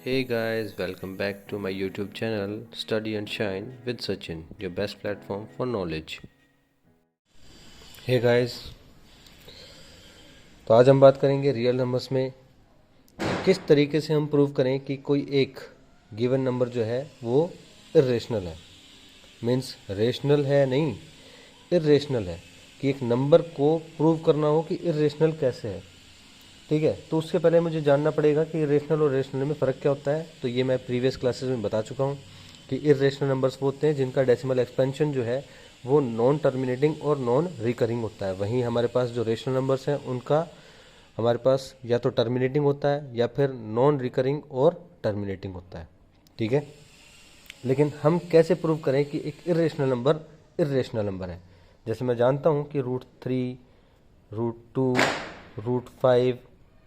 Hey guys, welcome back to my YouTube channel Study and Shine with Sachin, your best platform for knowledge. Hey guys, तो आज हम बात करेंगे real numbers में किस तरीके से हम प्रूव करें कि कोई एक गिवन नंबर जो है वो इर्रेशनल है। मीन्स रेशनल है नहीं, इर्रेशनल है। कि एक नंबर को प्रूव करना हो कि इर्रेशनल कैसे है। ठीक है, तो उसके पहले मुझे जानना पड़ेगा कि इरेशनल और रेशनल में फ़र्क क्या होता है। तो ये मैं प्रीवियस क्लासेस में बता चुका हूँ कि इरेशनल नंबर्स वो होते हैं जिनका डेसिमल एक्सपेंशन जो है वो नॉन टर्मिनेटिंग और नॉन रिकरिंग होता है। वहीं हमारे पास जो रेशनल नंबर्स हैं उनका हमारे पास या तो टर्मिनेटिंग होता है या फिर नॉन रिकरिंग और टर्मिनेटिंग होता है। ठीक है, लेकिन हम कैसे प्रूव करें कि एक इरेशनल नंबर है। जैसे मैं जानता हूँ कि √3, √2, √5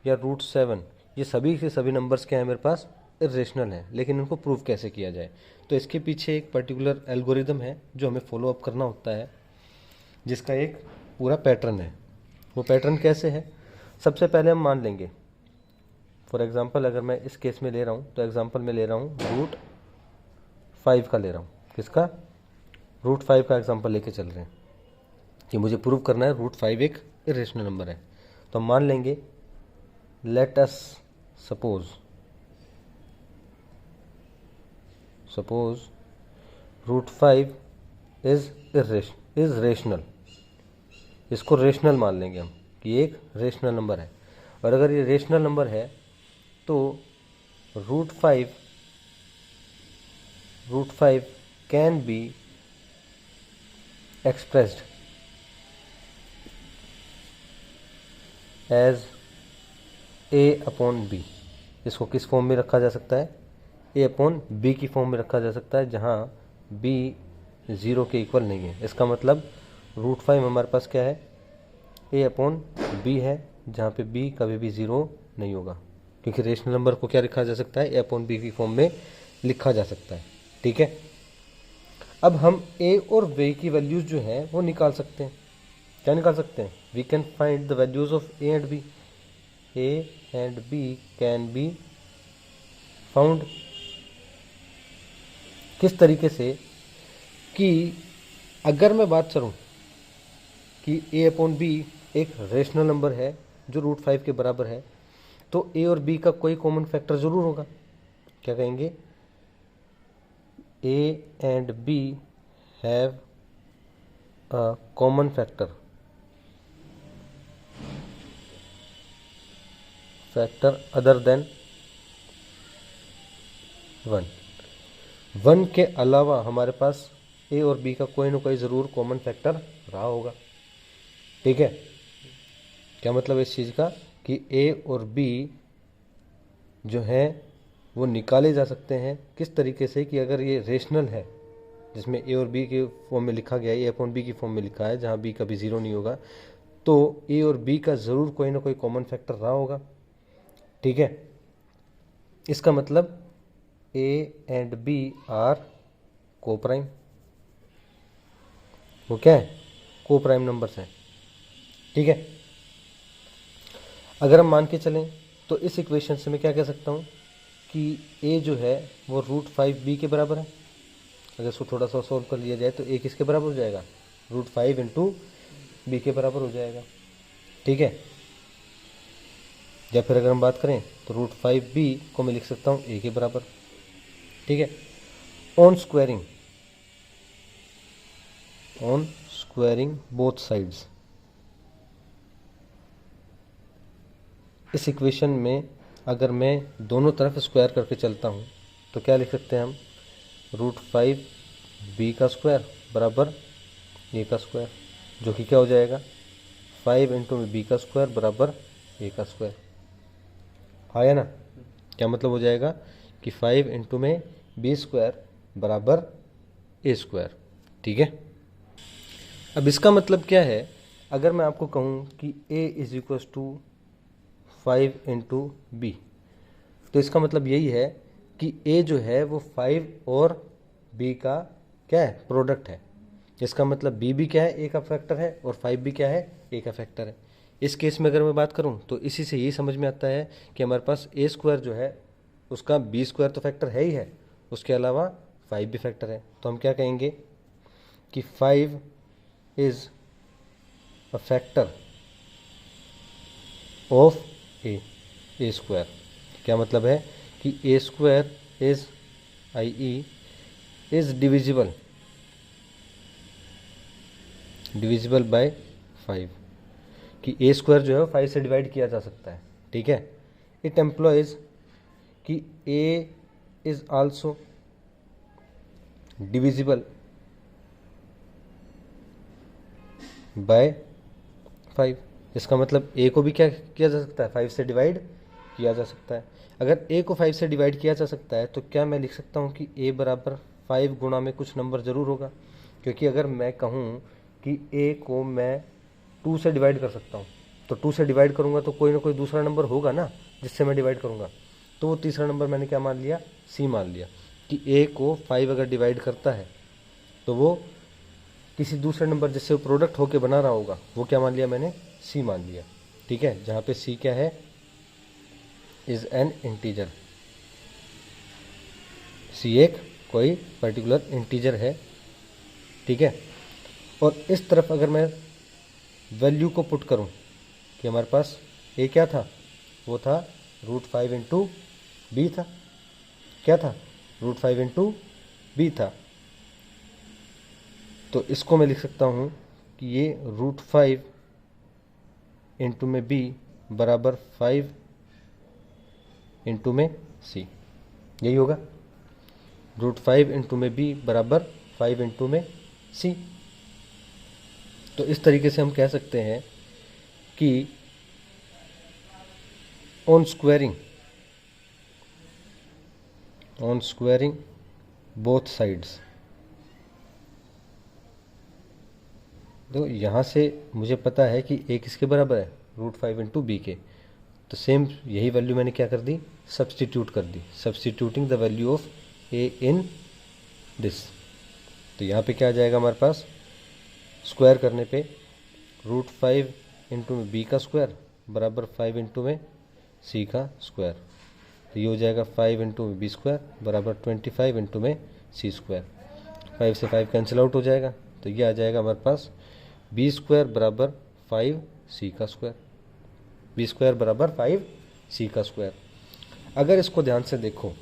या √7 ये सभी के सभी नंबर्स क्या है मेरे पास इरेशनल हैं, लेकिन इनको प्रूव कैसे किया जाए। तो इसके पीछे एक पर्टिकुलर एल्गोरिदम है जो हमें फॉलो अप करना होता है, जिसका एक पूरा पैटर्न है। वो पैटर्न कैसे है, सबसे पहले हम मान लेंगे फॉर एग्जांपल अगर मैं इस केस में ले रहा हूँ तो एग्जांपल में ले रहा हूँ √5 का ले रहा हूँ। किसका? √5 का एग्जांपल लेके चल रहे हैं कि मुझे प्रूव करना है √5 एक इरेशनल नंबर है। तो हम मान लेंगे let us suppose √5 is rational. इसको रेशनल मान लेंगे हम कि एक रेशनल नंबर है। और अगर ये रेशनल नंबर है तो √5 can be expressed as a/b। इसको किस फॉर्म में रखा जा सकता है? a/b की फॉर्म में रखा जा सकता है, जहाँ b 0 के इक्वल नहीं है। इसका मतलब √5 हमारे पास क्या है? a/b है, जहाँ पे b कभी भी 0 नहीं होगा, क्योंकि रेशनल नंबर को क्या लिखा जा सकता है? a/b की फॉर्म में लिखा जा सकता है। ठीक है, अब हम a और b की वैल्यूज़ जो हैं वो निकाल सकते हैं। क्या निकाल सकते हैं? We can find the values of a and b। A and B can be found किस तरीके से कि अगर मैं बात करूं कि a/b एक रेशनल नंबर है जो √5 के बराबर है, तो a और b का कोई कॉमन फैक्टर ज़रूर होगा। क्या कहेंगे? a and b have a common factor other than 1 के अलावा हमारे पास ए और बी का कोई ना कोई ज़रूर कॉमन फैक्टर रहा होगा। ठीक है, क्या मतलब इस चीज़ का कि ए और बी जो है वो निकाले जा सकते हैं किस तरीके से कि अगर ये रेशनल है जिसमें ए और बी के फॉर्म में लिखा गया है, a/b की फॉर्म में लिखा है, जहाँ बी कभी 0 नहीं होगा, तो ए और बी का ज़रूर कोई ना कोई कॉमन फैक्टर रहा होगा। ठीक है, इसका मतलब a and b are coprime. वो क्या है? कोप्राइम नंबर्स हैं। ठीक है, अगर हम मान के चलें तो इस इक्वेशन से मैं क्या कह सकता हूँ कि a जो है वो √5b के बराबर है। अगर इसको थोड़ा सा सॉल्व कर लिया जाए तो a किसके बराबर हो जाएगा? √5 इंटू b के बराबर हो जाएगा। ठीक है, या फिर अगर हम बात करें तो √5b को मैं लिख सकता हूँ a के बराबर। ठीक है, ऑन स्क्वायरिंग बोथ साइड्स। इस इक्वेशन में अगर मैं दोनों तरफ स्क्वायर करके चलता हूँ तो क्या लिख सकते हैं हम? √5b का स्क्वायर बराबर a का स्क्वायर, जो कि क्या हो जाएगा? 5 इंटू b का स्क्वायर बराबर a का स्क्वायर। आया ना? क्या मतलब हो जाएगा कि 5 इंटू में b स्क्वायर बराबर a स्क्वायर। ठीक है, अब इसका मतलब क्या है? अगर मैं आपको कहूँ कि a is equal to 5 into B, तो इसका मतलब यही है कि a जो है वो 5 और b का क्या है? प्रोडक्ट है। इसका मतलब b भी क्या है? a का फैक्टर है, और 5 भी क्या है? a का फैक्टर है। इस केस में अगर मैं बात करूं तो इसी से यही समझ में आता है कि हमारे पास a स्क्वायर जो है उसका बी स्क्वायर तो फैक्टर है ही है, उसके अलावा 5 भी फैक्टर है। तो हम क्या कहेंगे कि 5 is a factor of a square. क्या मतलब है कि a square is I is divisible by 5, कि ए स्क्वायर जो है वो 5 से डिवाइड किया जा सकता है। ठीक है, इट एम्प्लॉयज कि ए इज आल्सो डिविजिबल बाय 5। इसका मतलब ए को भी क्या किया जा सकता है, 5 से डिवाइड किया जा सकता है। अगर ए को 5 से डिवाइड किया जा सकता है तो क्या मैं लिख सकता हूँ कि ए बराबर 5 गुणा में कुछ नंबर ज़रूर होगा, क्योंकि अगर मैं कहूँ कि ए को मैं 2 से डिवाइड कर सकता हूँ, तो 2 से डिवाइड करूँगा तो कोई ना कोई दूसरा नंबर होगा ना जिससे मैं डिवाइड करूँगा। तो वो तीसरा नंबर मैंने क्या मान लिया, सी मान लिया, कि ए को 5 अगर डिवाइड करता है तो वो किसी दूसरे नंबर जिससे वो प्रोडक्ट होके बना रहा होगा, वो क्या मान लिया मैंने, सी मान लिया। ठीक है, जहाँ पे सी क्या है, इज एन इंटीजर। सी एक कोई पर्टिकुलर इंटीजर है। ठीक है, और इस तरफ अगर मैं वैल्यू को पुट करूं कि हमारे पास ए क्या था, वो था √5 इंटू बी था। क्या था, √5 इंटू बी था। तो इसको मैं लिख सकता हूं कि ये √5 इंटू में बी बराबर 5 इंटू में सी, यही होगा। √5 इंटू में बी बराबर 5 इंटू में सी। तो इस तरीके से हम कह सकते हैं कि ऑन स्क्वायरिंग बोथ साइड्स। तो यहाँ से मुझे पता है कि ए किसके बराबर है, √5 इंटू बी के। तो सेम यही वैल्यू मैंने क्या कर दी, सब्सटीट्यूट कर दी, substituting the value of a in this. तो यहाँ पे क्या आ जाएगा हमारे पास, स्क्वायर करने पे √5 इंटू में बी का स्क्वायर बराबर 5 इंटू में सी का स्क्वायर। तो ये हो जाएगा 5 इंटू में बी स्क्वायर बराबर 25 इंटू में सी स्क्वायर। 5 से 5 कैंसिल आउट हो जाएगा, तो ये आ जाएगा हमारे पास बी स्क्वायर बराबर 5 सी का स्क्वायर। बी स्क्वायर बराबर 5 सी का स्क्वायर। अगर इसको ध्यान से देखो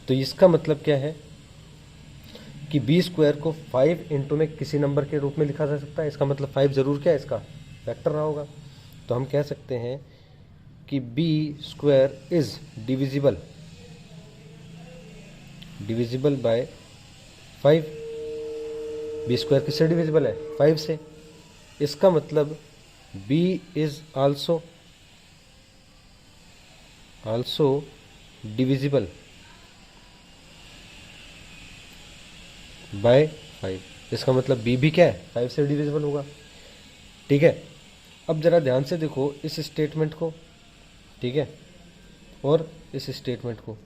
तो इसका मतलब क्या है कि बी स्क्वायर को 5 इंटू में किसी नंबर के रूप में लिखा जा सकता है। इसका मतलब 5 ज़रूर क्या है, इसका फैक्टर रहा होगा। तो हम कह सकते हैं कि B square is divisible by 5। B square किससे डिविजिबल है, 5 से। इसका मतलब B is also divisible by 5। इसका मतलब बी भी क्या है, 5 से डिविजिबल होगा। ठीक है, अब ज़रा ध्यान से देखो इस स्टेटमेंट को। ठीक है, और इस स्टेटमेंट को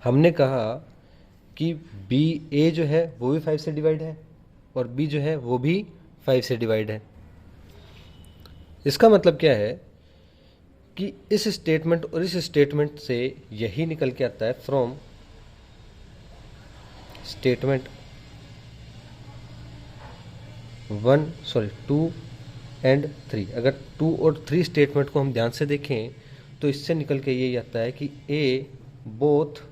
हमने कहा कि बी ए जो है वो भी 5 से डिवाइड है और बी जो है वो भी 5 से डिवाइड है। इसका मतलब क्या है कि इस स्टेटमेंट और इस स्टेटमेंट से यही निकल के आता है, फ्रॉम स्टेटमेंट 2 एंड 3। अगर 2 और 3 स्टेटमेंट को हम ध्यान से देखें तो इससे निकल के यही आता है कि both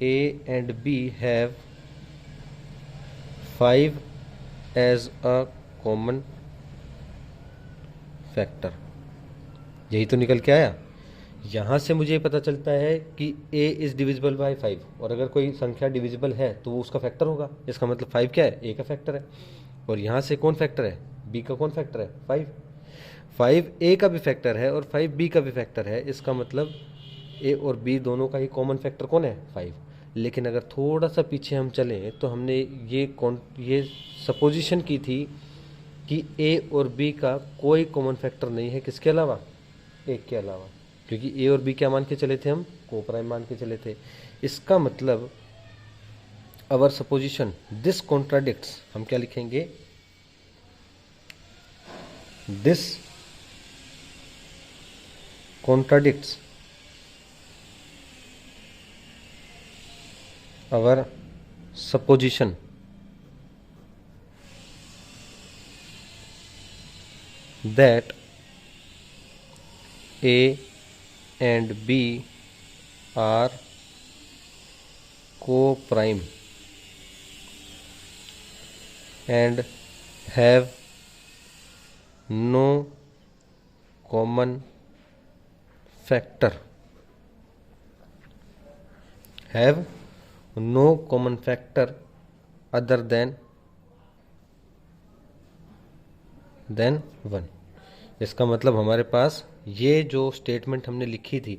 A and B have 5 as a common factor. यही तो निकल के आया। यहाँ से मुझे पता चलता है कि a इज़ डिविजिबल बाय 5, और अगर कोई संख्या डिविजिबल है तो वो उसका फैक्टर होगा। इसका मतलब 5 क्या है, a का फैक्टर है। और यहाँ से कौन फैक्टर है, b का कौन फैक्टर है, 5 a का भी फैक्टर है और 5 b का भी फैक्टर है। इसका मतलब a और b दोनों का ही कॉमन फैक्टर कौन है, 5। लेकिन अगर थोड़ा सा पीछे हम चलें तो हमने ये सपोजिशन की थी कि a और b का कोई कॉमन फैक्टर नहीं है, किसके अलावा, एक के अलावा, क्योंकि ए और बी क्या मान के चले थे, हम कोप्राइम मान के चले थे। इसका मतलब अवर सपोजिशन दिस कॉन्ट्राडिक्ट्स, हम क्या लिखेंगे, this contradicts our supposition that A and B are co-prime and have no common factor, other than 1। इसका मतलब हमारे पास ये जो स्टेटमेंट हमने लिखी थी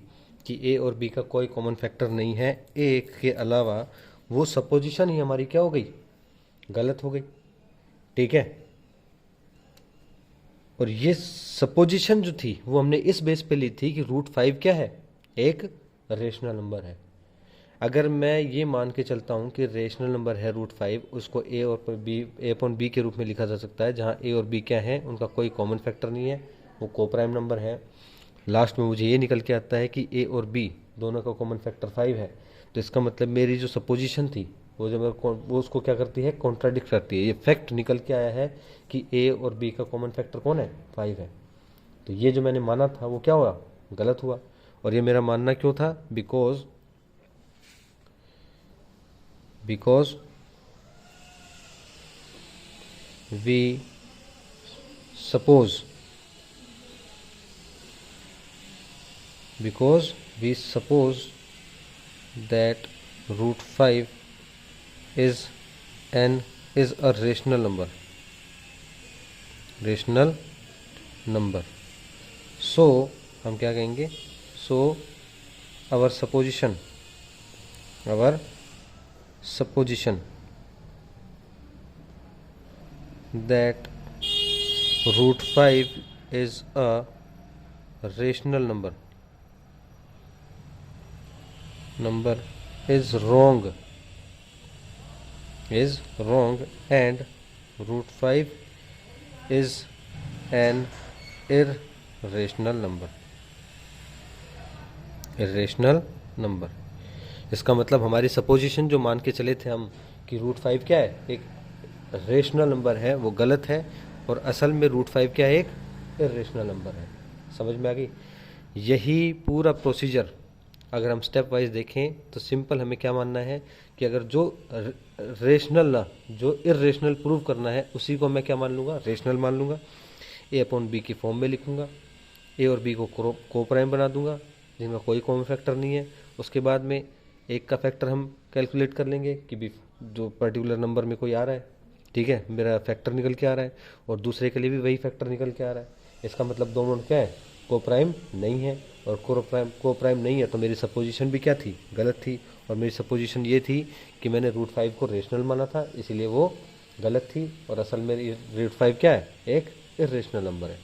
कि ए और बी का कोई कॉमन फैक्टर नहीं है एक के अलावा, वो सपोजिशन ही हमारी क्या हो गई, गलत हो गई। ठीक है, और ये सपोजिशन जो थी वो हमने इस बेस पे ली थी कि √5 क्या है, एक रेशनल नंबर है। अगर मैं ये मान के चलता हूँ कि रेशनल नंबर है √5, उसको ए और बी के रूप में लिखा जा सकता है, जहाँ ए और बी क्या है, उनका कोई कॉमन फैक्टर नहीं है, वो कोप्राइम नंबर है। लास्ट में मुझे ये निकल के आता है कि ए और बी दोनों का कॉमन फैक्टर 5 है। तो इसका मतलब मेरी जो सपोजिशन थी वो उसको क्या करती है, कॉन्ट्राडिक्ट करती है। ये फैक्ट निकल के आया है कि ए और बी का कॉमन फैक्टर कौन है, 5 है। तो ये जो मैंने माना था वो क्या हुआ, गलत हुआ। और ये मेरा मानना क्यों था, because we suppose that √5 is a rational number, so हम क्या कहेंगे, so our supposition that √5 is a rational number is wrong, and √5 is an irrational number। इसका मतलब हमारी सपोजिशन जो मान के चले थे हम कि √5 क्या है, एक रेशनल नंबर है, वो गलत है। और असल में √5 क्या है, एक इरेशनल नंबर है। समझ में आ गई। यही पूरा प्रोसीजर अगर हम स्टेप वाइज देखें तो सिंपल हमें क्या मानना है कि अगर जो रेशनल ना जो इरेशनल प्रूव करना है उसी को मैं क्या मान लूँगा, रेशनल मान लूँगा। A/B की फॉर्म में लिखूँगा, ए और बी को कोप्राइम बना दूंगा जिनका कोई कॉमन फैक्टर नहीं है। उसके बाद में एक का फैक्टर हम कैलकुलेट कर लेंगे कि भी जो पर्टिकुलर नंबर में कोई आ रहा है, ठीक है, मेरा फैक्टर निकल के आ रहा है, और दूसरे के लिए भी वही फैक्टर निकल के आ रहा है। इसका मतलब दोनों क्या है, कोप्राइम नहीं है। और कोप्राइम नहीं है तो मेरी सपोजिशन भी क्या थी, गलत थी। और मेरी सपोजिशन ये थी कि मैंने √5 को रेशनल माना था, इसीलिए वो गलत थी। और असल में √5 क्या है, एक इरेशनल नंबर है।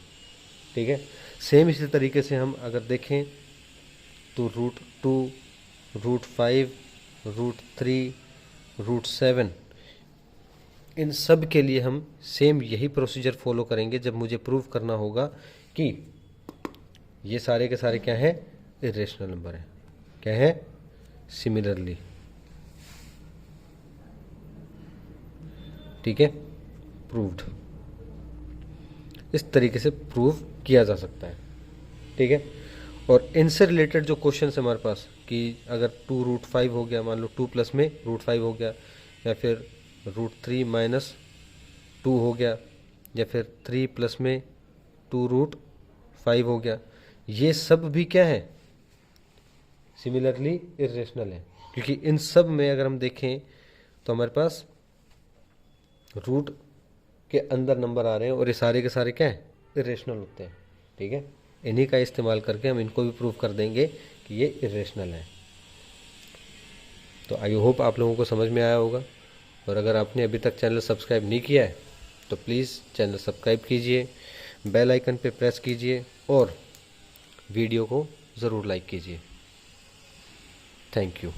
ठीक है, सेम इसी तरीके से हम अगर देखें तो √2, √5, √3, √7 इन सब के लिए हम सेम यही प्रोसीजर फॉलो करेंगे जब मुझे प्रूव करना होगा कि ये सारे के सारे क्या है, इरेशनल नंबर है। क्या है, सिमिलरली। ठीक है, प्रूव्ड। इस तरीके से प्रूव किया जा सकता है। ठीक है, और इनसे रिलेटेड जो क्वेश्चन है हमारे पास कि अगर 2√5 हो गया, मान लो 2 प्लस में √5 हो गया, या फिर √3 - 2 हो गया, या फिर 3 प्लस में 2√5 हो गया, ये सब भी क्या है, सिमिलरली इरेशनल है। क्योंकि इन सब में अगर हम देखें तो हमारे पास रूट के अंदर नंबर आ रहे हैं और ये सारे के सारे क्या है, इरेशनल होते हैं। ठीक है, इन्हीं का इस्तेमाल करके हम इनको भी प्रूव कर देंगे कि ये इरेशनल है। तो आई होप आप लोगों को समझ में आया होगा। और अगर आपने अभी तक चैनल सब्सक्राइब नहीं किया है तो प्लीज़ चैनल सब्सक्राइब कीजिए, बेल आइकन पे प्रेस कीजिए और वीडियो को ज़रूर लाइक कीजिए। Thank you.